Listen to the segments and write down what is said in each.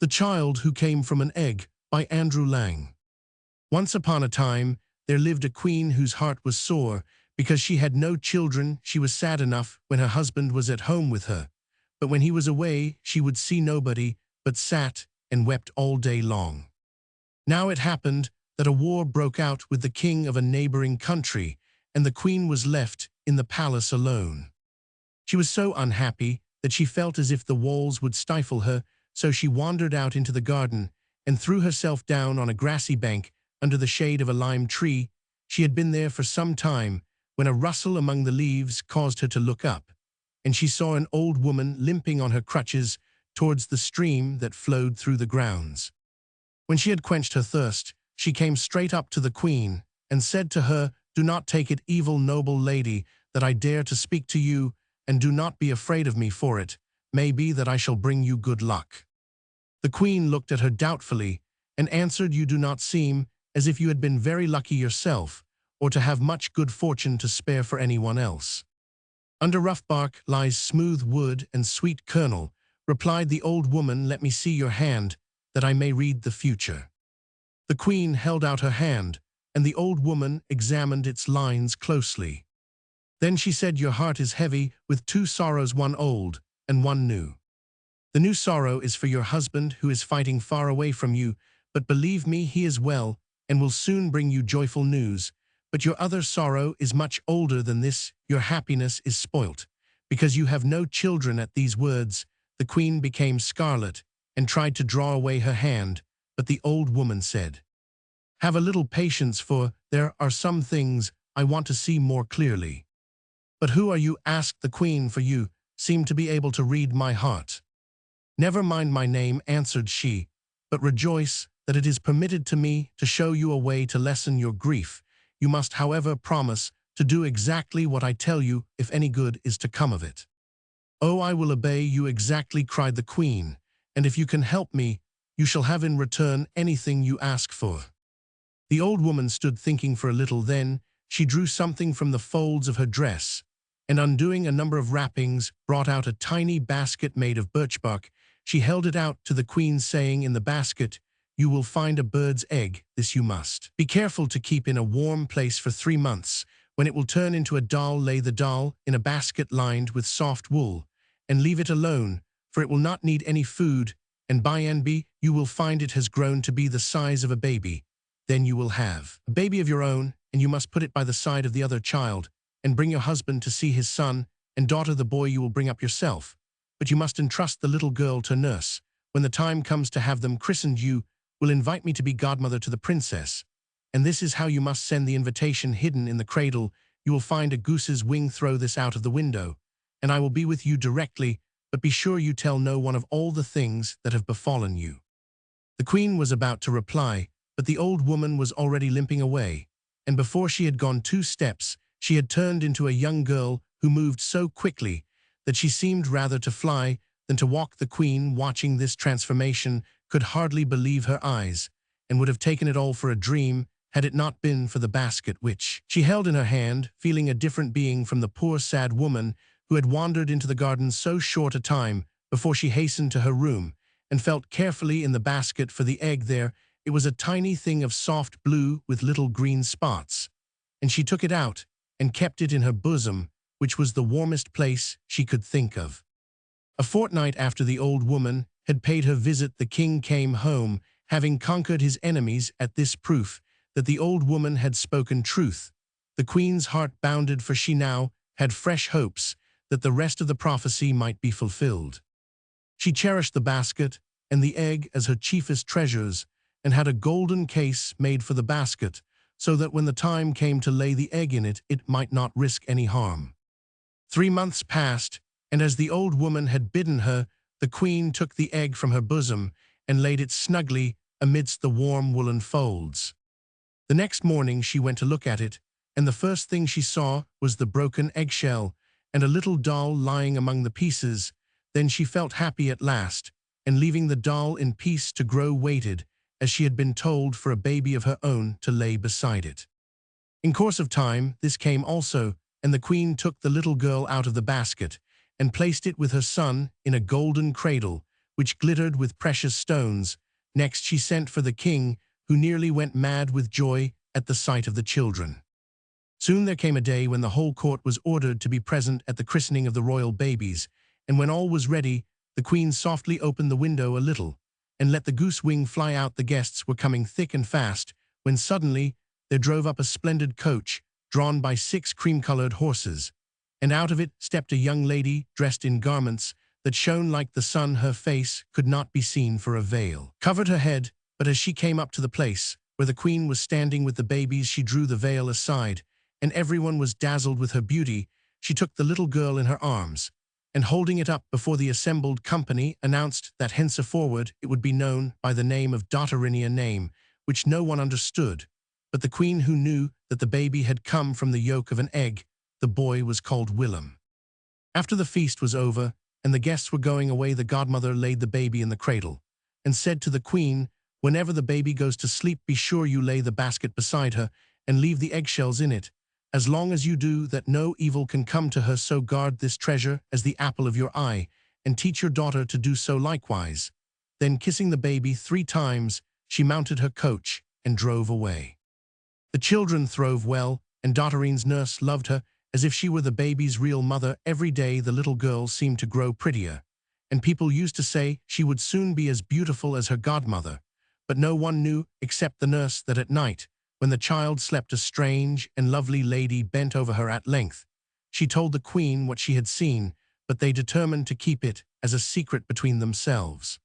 The Child Who Came from an Egg by Andrew Lang. Once upon a time, there lived a queen whose heart was sore because she had no children. She was sad enough when her husband was at home with her, but when he was away, she would see nobody, but sat and wept all day long. Now it happened that a war broke out with the king of a neighboring country, and the queen was left in the palace alone. She was so unhappy that she felt as if the walls would stifle her, so she wandered out into the garden and threw herself down on a grassy bank under the shade of a lime tree. She had been there for some time when a rustle among the leaves caused her to look up, and she saw an old woman limping on her crutches towards the stream that flowed through the grounds. When she had quenched her thirst, she came straight up to the queen and said to her, "Do not take it evil, noble lady, that I dare to speak to you, and do not be afraid of me for it. May be that I shall bring you good luck." The queen looked at her doubtfully and answered, "You do not seem as if you had been very lucky yourself, or to have much good fortune to spare for anyone else." "Under rough bark lies smooth wood and sweet kernel," replied the old woman. "Let me see your hand, that I may read the future." The queen held out her hand, and the old woman examined its lines closely. Then she said, "Your heart is heavy with two sorrows, one old and one new. The new sorrow is for your husband, who is fighting far away from you, but believe me, he is well and will soon bring you joyful news. But your other sorrow is much older than this. Your happiness is spoilt, because you have no children." At these words, the queen became scarlet and tried to draw away her hand, but the old woman said, "Have a little patience, for there are some things I want to see more clearly." "But who are you?" asked the queen, "for you seem to be able to read my heart." "Never mind my name," answered she, "but rejoice that it is permitted to me to show you a way to lessen your grief. You must, however, promise to do exactly what I tell you if any good is to come of it." "Oh, I will obey you exactly," cried the queen, "and if you can help me, you shall have in return anything you ask for." The old woman stood thinking for a little. Then she drew something from the folds of her dress, and undoing a number of wrappings, brought out a tiny basket made of birchbark. She held it out to the queen, saying, "In the basket you will find a bird's egg. This you must be careful to keep in a warm place for 3 months. When it will turn into a doll, lay the doll in a basket lined with soft wool, and leave it alone, for it will not need any food, and by and by you will find it has grown to be the size of a baby. Then you will have a baby of your own, and you must put it by the side of the other child, and bring your husband to see his son and daughter. The boy you will bring up yourself, but you must entrust the little girl to nurse. When the time comes to have them christened, you will invite me to be godmother to the princess. And this is how you must send the invitation: hidden in the cradle you will find a goose's wing. Throw this out of the window, and I will be with you directly, but be sure you tell no one of all the things that have befallen you." The queen was about to reply, but the old woman was already limping away, and before she had gone 2 steps, she had turned into a young girl who moved so quickly that she seemed rather to fly than to walk. The queen, watching this transformation, could hardly believe her eyes, and would have taken it all for a dream had it not been for the basket which she held in her hand, feeling a different being from the poor sad woman who had wandered into the garden so short a time before she hastened to her room and felt carefully in the basket for the egg. There it was, a tiny thing of soft blue with little green spots, and she took it out and kept it in her bosom, which was the warmest place she could think of. A fortnight after the old woman had paid her visit, the king came home, having conquered his enemies. At this proof that the old woman had spoken truth, the queen's heart bounded, for she now had fresh hopes that the rest of the prophecy might be fulfilled. She cherished the basket and the egg as her chiefest treasures, and had a golden case made for the basket, so that when the time came to lay the egg in it, it might not risk any harm. 3 months passed, and as the old woman had bidden her, the queen took the egg from her bosom and laid it snugly amidst the warm woolen folds. The next morning she went to look at it, and the first thing she saw was the broken eggshell and a little doll lying among the pieces. Then she felt happy at last, and leaving the doll in peace to grow, waited, as she had been told, for a baby of her own to lay beside it. In course of time this came also, and the queen took the little girl out of the basket and placed it with her son in a golden cradle, which glittered with precious stones. Next she sent for the king, who nearly went mad with joy at the sight of the children. Soon there came a day when the whole court was ordered to be present at the christening of the royal babies, and when all was ready, the queen softly opened the window a little, and let the goose wing fly out. The guests were coming thick and fast, when suddenly there drove up a splendid coach, drawn by 6 cream-colored horses, and out of it stepped a young lady dressed in garments that shone like the sun. Her face could not be seen for a veil covered her head, but as she came up to the place where the queen was standing with the babies, she drew the veil aside, and everyone was dazzled with her beauty. She took the little girl in her arms, and holding it up before the assembled company, announced that henceforward it would be known by the name of Dotterini, a name which no one understood, but the queen, who knew that the baby had come from the yolk of an egg. The boy was called Willem. After the feast was over, and the guests were going away, the godmother laid the baby in the cradle, and said to the queen, "Whenever the baby goes to sleep, be sure you lay the basket beside her, and leave the eggshells in it. As long as you do that, no evil can come to her, so guard this treasure as the apple of your eye, and teach your daughter to do so likewise." Then, kissing the baby 3 times, she mounted her coach and drove away. The children throve well, and Dotterine's nurse loved her as if she were the baby's real mother. Every day the little girl seemed to grow prettier, and people used to say she would soon be as beautiful as her godmother. But no one knew, except the nurse, that at night, when the child slept, a strange and lovely lady bent over her. At length she told the queen what she had seen, but they determined to keep it as a secret between themselves.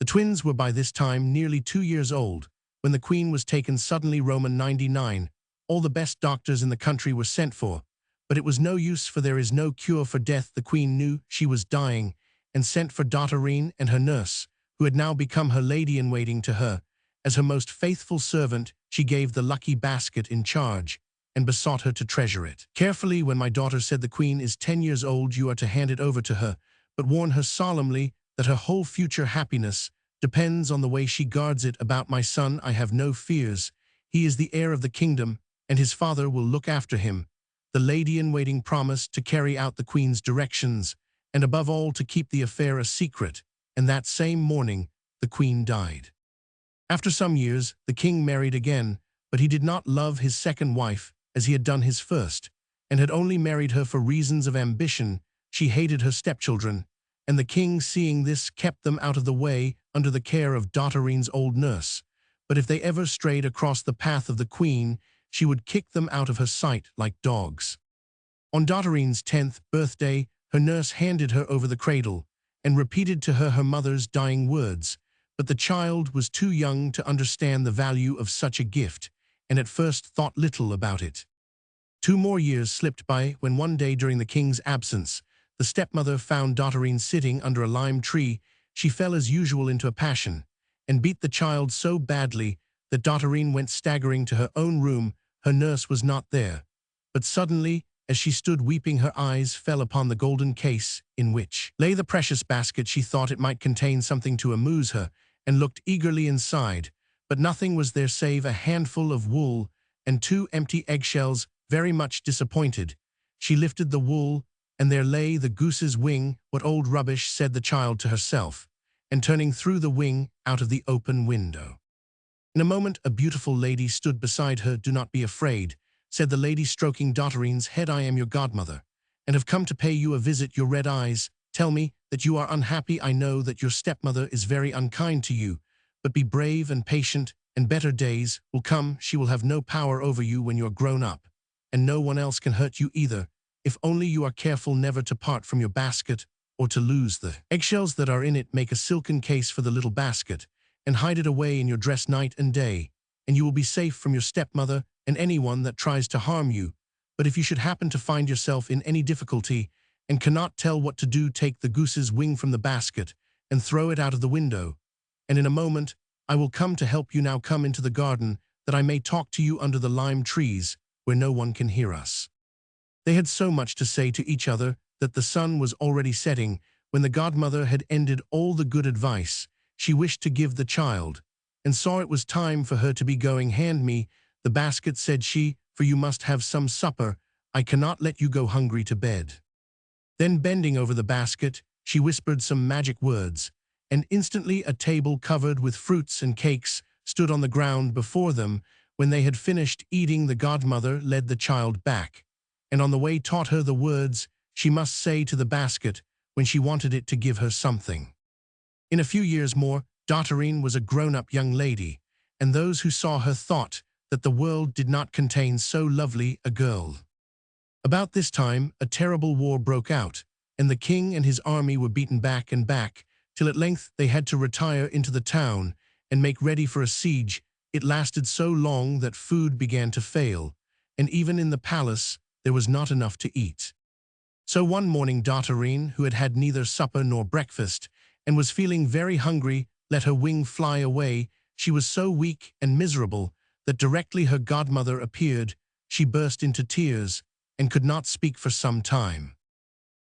The twins were by this time nearly 2 years old, when the queen was taken suddenly. Roman 99. All the best doctors in the country were sent for, but it was no use, for there is no cure for death. The queen knew she was dying, and sent for Dotterine and her nurse, who had now become her lady-in-waiting. To her, as her most faithful servant, she gave the lucky basket in charge, and besought her to treasure it carefully. "When my daughter," said the queen, "is 10 years old, you are to hand it over to her, but warn her solemnly that her whole future happiness depends on the way she guards it. About my son I have no fears. He is the heir of the kingdom, and his father will look after him." The lady-in-waiting promised to carry out the queen's directions, and above all to keep the affair a secret, and that same morning the queen died. After some years, the king married again, but he did not love his second wife as he had done his first, and had only married her for reasons of ambition. She hated her stepchildren, and the king, seeing this, kept them out of the way under the care of Dotterine's old nurse. But if they ever strayed across the path of the queen, she would kick them out of her sight like dogs. On Dotterine's 10th birthday, her nurse handed her over the cradle, and repeated to her her mother's dying words, but the child was too young to understand the value of such a gift, and at first thought little about it. 2 more years slipped by, when one day during the king's absence, the stepmother found Dotterine sitting under a lime tree. She fell as usual into a passion, and beat the child so badly that Dotterine went staggering to her own room. Her nurse was not there, but suddenly, as she stood weeping, her eyes fell upon the golden case in which lay the precious basket. She thought it might contain something to amuse her, and looked eagerly inside, but nothing was there save a handful of wool and 2 empty eggshells. Very much disappointed, she lifted the wool, and there lay the goose's wing. "What old rubbish," said the child to herself, and turning through the wing out of the open window. In a moment a beautiful lady stood beside her. "Do not be afraid," said the lady, stroking Dotterine's head. "I am your godmother, and have come to pay you a visit. Your red eyes tell me that you are unhappy. I know that your stepmother is very unkind to you, but be brave and patient, and better days will come. She will have no power over you when you are grown up, and no one else can hurt you either, if only you are careful never to part from your basket or to lose the eggshells that are in it. Make a silken case for the little basket, and hide it away in your dress night and day, and you will be safe from your stepmother and anyone that tries to harm you. But if you should happen to find yourself in any difficulty and cannot tell what to do, take the goose's wing from the basket and throw it out of the window, and in a moment I will come to help you. Now come into the garden, that I may talk to you under the lime trees, where no one can hear us." They had so much to say to each other that the sun was already setting. When the godmother had ended all the good advice she wished to give the child, and saw it was time for her to be going, "Hand me the basket," said she, "for you must have some supper. I cannot let you go hungry to bed." Then, bending over the basket, she whispered some magic words, and instantly a table covered with fruits and cakes stood on the ground before them. When they had finished eating, the godmother led the child back, and on the way taught her the words she must say to the basket when she wanted it to give her something. In a few years more, Dotterine was a grown-up young lady, and those who saw her thought that the world did not contain so lovely a girl. About this time, a terrible war broke out, and the king and his army were beaten back and back, till at length they had to retire into the town and make ready for a siege. It lasted so long that food began to fail, and even in the palace there was not enough to eat. So one morning Dotterine, who had had neither supper nor breakfast, and was feeling very hungry, let her wing fly away. She was so weak and miserable that directly her godmother appeared, she burst into tears and could not speak for some time.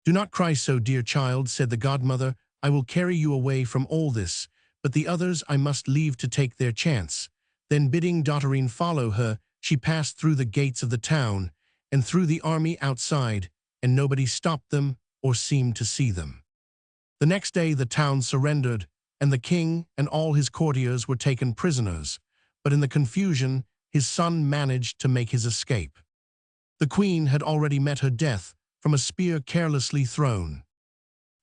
"Do not cry so, dear child," said the godmother. "I will carry you away from all this, but the others I must leave to take their chance." Then bidding Dotterine follow her, she passed through the gates of the town and through the army outside, and nobody stopped them or seemed to see them. The next day the town surrendered, and the king and all his courtiers were taken prisoners, but in the confusion his son managed to make his escape. The queen had already met her death from a spear carelessly thrown.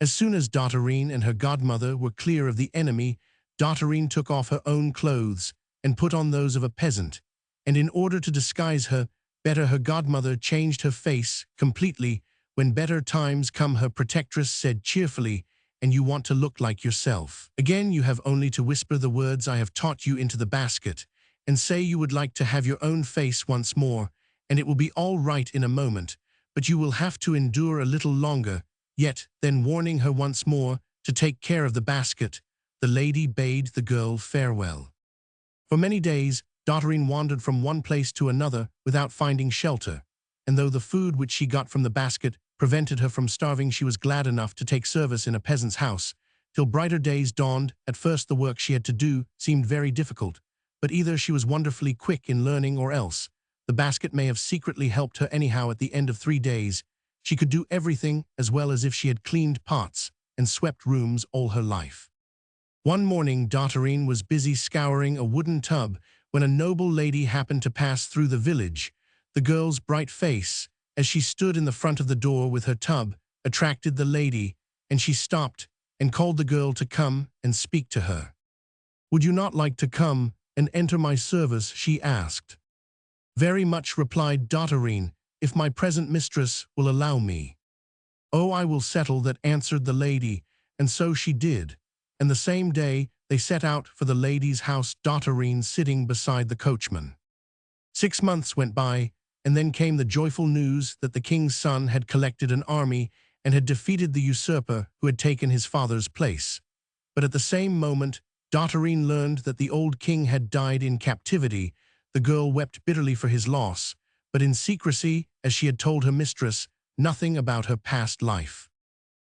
As soon as Dotterine and her godmother were clear of the enemy, Dotterine took off her own clothes and put on those of a peasant, and in order to disguise her better, her godmother changed her face completely. When better times come, her protectress said cheerfully, "And you want to look like yourself. Again, you have only to whisper the words I have taught you into the basket, and say you would like to have your own face once more, and it will be all right in a moment, but you will have to endure a little longer." Yet, then warning her once more to take care of the basket, the lady bade the girl farewell. For many days, Dotterine wandered from one place to another without finding shelter, and though the food which she got from the basket prevented her from starving, she was glad enough to take service in a peasant's house, till brighter days dawned. At first the work she had to do seemed very difficult, but either she was wonderfully quick in learning or else the basket may have secretly helped her anyhow. At the end of 3 days, she could do everything as well as if she had cleaned pots and swept rooms all her life. One morning Dotterine was busy scouring a wooden tub when a noble lady happened to pass through the village. The girl's bright face, as she stood in the front of the door with her tub, attracted the lady, and she stopped and called the girl to come and speak to her. "Would you not like to come and enter my service?" she asked. "Very much," replied Dotterine, "if my present mistress will allow me." "Oh, I will settle that," answered the lady, and so she did, and the same day they set out for the lady's house, Dotterine sitting beside the coachman. 6 months went by, and then came the joyful news that the king's son had collected an army and had defeated the usurper who had taken his father's place. But at the same moment, Dotterine learned that the old king had died in captivity. The girl wept bitterly for his loss, but in secrecy, as she had told her mistress nothing about her past life.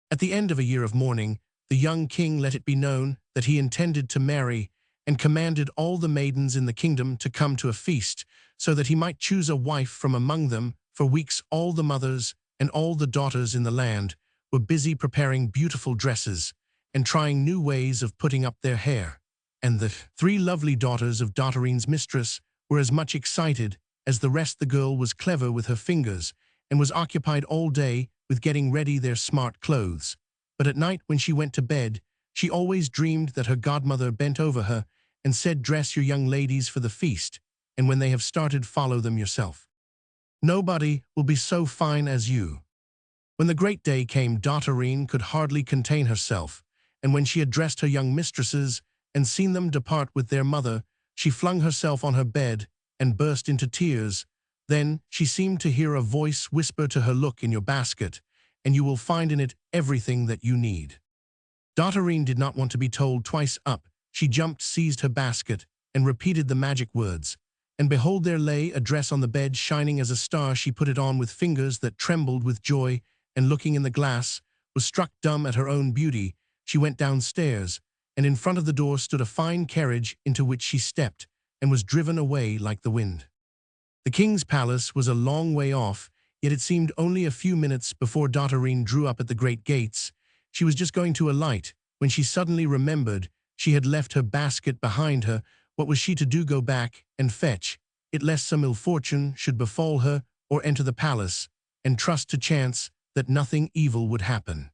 At the end of a year of mourning, the young king let it be known that he intended to marry, and commanded all the maidens in the kingdom to come to a feast, so that he might choose a wife from among them. For weeks all the mothers and all the daughters in the land were busy preparing beautiful dresses and trying new ways of putting up their hair, and the 3 lovely daughters of Dotterine's mistress were as much excited as the rest. The girl was clever with her fingers and was occupied all day with getting ready their smart clothes. But at night when she went to bed, she always dreamed that her godmother bent over her and said, "Dress your young ladies for the feast, and when they have started, follow them yourself. Nobody will be so fine as you." When the great day came, Dotterine could hardly contain herself, and when she had dressed her young mistresses and seen them depart with their mother, she flung herself on her bed and burst into tears. Then she seemed to hear a voice whisper to her, "Look in your basket, and you will find in it everything that you need." Dotterine did not want to be told twice. Up she jumped, seized her basket, and repeated the magic words. And behold, there lay a dress on the bed, shining as a star. She put it on with fingers that trembled with joy, and looking in the glass, was struck dumb at her own beauty. She went downstairs, and in front of the door stood a fine carriage, into which she stepped, and was driven away like the wind. The king's palace was a long way off, yet it seemed only a few minutes before Dotterine drew up at the great gates. She was just going to alight, when she suddenly remembered she had left her basket behind her. What was she to do? Go back and fetch it, lest some ill fortune should befall her, or enter the palace and trust to chance that nothing evil would happen?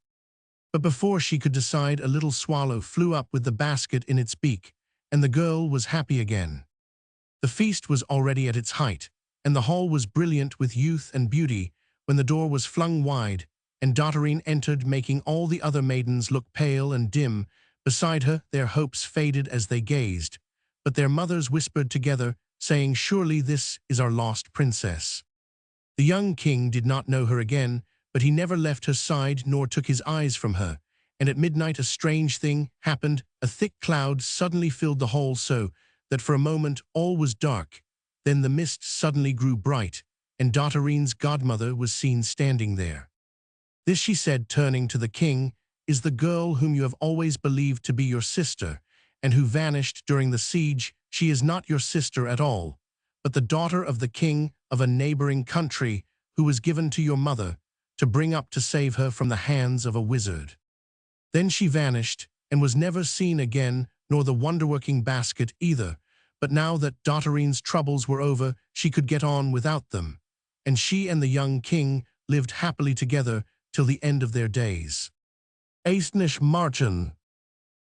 But before she could decide, a little swallow flew up with the basket in its beak, and the girl was happy again. The feast was already at its height, and the hall was brilliant with youth and beauty, when the door was flung wide, and Dotterine entered, making all the other maidens look pale and dim. Beside her, their hopes faded as they gazed, but their mothers whispered together, saying, "Surely this is our lost princess." The young king did not know her again, but he never left her side nor took his eyes from her. And at midnight a strange thing happened. A thick cloud suddenly filled the hall, so that for a moment all was dark. Then the mist suddenly grew bright, and Dotterine's godmother was seen standing there. "This," she said, turning to the king, "is the girl whom you have always believed to be your sister, and who vanished during the siege. She is not your sister at all, but the daughter of the king of a neighboring country, who was given to your mother to bring up to save her from the hands of a wizard." Then she vanished, and was never seen again, nor the wonderworking basket either. But now that Dotterine's troubles were over, she could get on without them, and she and the young king lived happily together till the end of their days. Eistnish Marchen.